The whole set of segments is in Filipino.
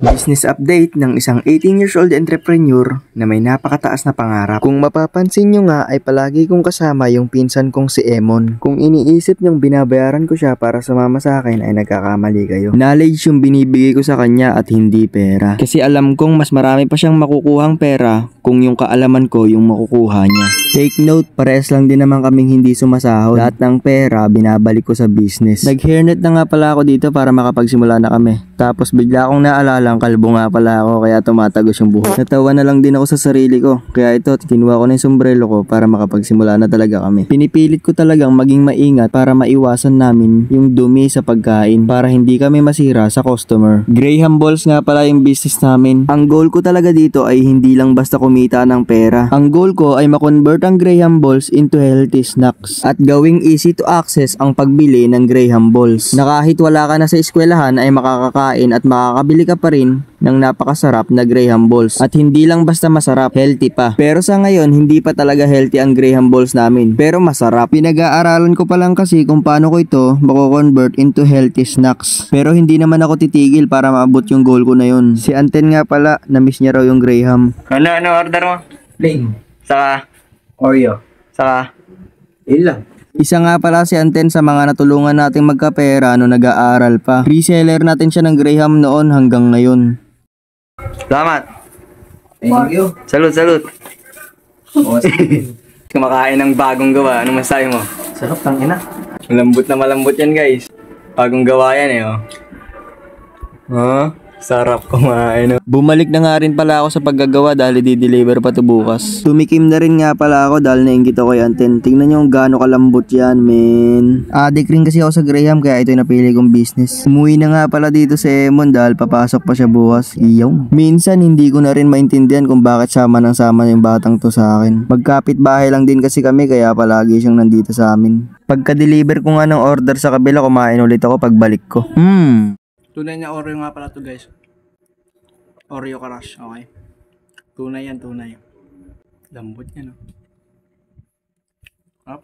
Business update ng isang 18 years old entrepreneur na may napakataas na pangarap. Kung mapapansin nyo nga ay palagi kong kasama yung pinsan kong si Emon. Kung iniisip nyong binabayaran ko siya para sumama sa akin ay nagkakamali kayo. Knowledge yung binibigay ko sa kanya at hindi pera. Kasi alam kong mas marami pa siyang makukuhang pera kung yung kaalaman ko yung makukuha niya. Take note, pares lang din naman kaming hindi sumasahod. Lahat ng pera binabalik ko sa business. Nag-hairnet na nga pala ako dito para makapagsimula na kami. Tapos bigla akong naalala, kalbo nga pala ako kaya tumatagos yung buhok. Natawa na lang din ako sa sarili ko. Kaya ito, kinuha ko na yung sombrero ko para makapagsimula na talaga kami. Pinipilit ko talagang maging maingat para maiwasan namin yung dumi sa pagkain para hindi kami masira sa customer. Graham Balls nga pala yung business namin. Ang goal ko talaga dito ay hindi lang basta kumita ng pera. Ang goal ko ay makonvert ang Graham Balls into healthy snacks at gawing easy to access ang pagbili ng Graham Balls. Na kahit wala ka na sa eskwelahan ay makakakain at makakabili ka pa rin ng napakasarap na Graham Balls. At hindi lang basta masarap, healthy pa. Pero sa ngayon, hindi pa talaga healthy ang Graham Balls namin. Pero masarap. Pinag-aaralan ko pa lang kasi kung paano ko ito mako-convert into healthy snacks. Pero hindi naman ako titigil para maabot yung goal ko na yun. Si Anten nga pala, na-miss niya raw yung Graham. Ano order mo? Plain. Saka, Oreo. saka, Ilang. Isa nga pala si Anten sa mga natulungan nating magkapera no nag-aaral pa. Reseller natin siya ng Graham noon hanggang ngayon. salamat. Thank you. Salud. Oh, Kumakain ng bagong gawa. Ano masabi mo? sarap ng ina. Malambot na malambot yan, guys. Bagong gawa yan eh, oh. Huh? Sarap kumain, oh. Bumalik na nga rin pala ako sa paggagawa dahil di-deliver pa to bukas. Tumikim na rin nga pala ako dahil nainggit ako kay Anten. Tingnan nyo kung gaano kalambot yan, men. Addict rin kasi ako sa Graham kaya ito yung napili kong business. Umuwi na nga pala dito si Emon dahil papasok pa siya bukas. Iyaw. Minsan hindi ko na rin maintindihan kung bakit sama ng sama yung batang to sa akin. Magkapit bahay lang din kasi kami kaya palagi siyang nandito sa amin. Pagka-deliver ko nga ng order sa kabila, kumain ulit ako pagbalik ko. Tunay na Oreo nga pala to, guys. Oreo Crush, okay. Tunay yan, tunay. Lambot yan, no? Up.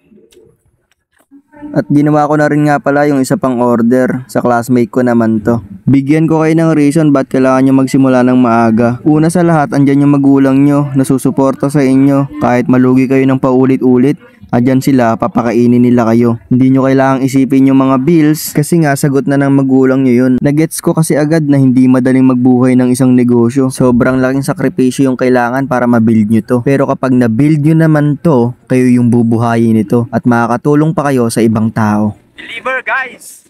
At ginawa ko na rin nga pala yung isa pang order sa classmate ko naman to. Bigyan ko kayo ng reason ba't kailangan nyo magsimula ng maaga. Una sa lahat, andyan yung magulang nyo na susuporta sa inyo. Kahit malugi kayo ng paulit-ulit, andyan sila, papakainin nila kayo. Hindi nyo kailangang isipin yung mga bills kasi nga sagot na ng magulang nyo yun. Nagets ko kasi agad na hindi madaling magbuhay ng isang negosyo. Sobrang laking sakripisyo yung kailangan para mabuild nyo to. Pero kapag nabuild nyo naman to, kayo yung bubuhayin nito at makakatulong pa kayo sa ibang tao. Deliver, guys!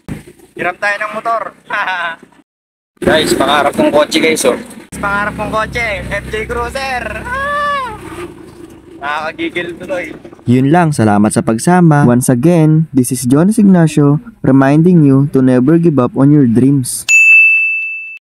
Hiram tayo ng motor. Guys, pangarap kong kotse, guys, oh. Pangarap kong kotse, FJ Cruiser. Nakakagigil tuloy. Yun lang, salamat sa pagsama. Once again, this is Jonas Ignacio reminding you to never give up on your dreams.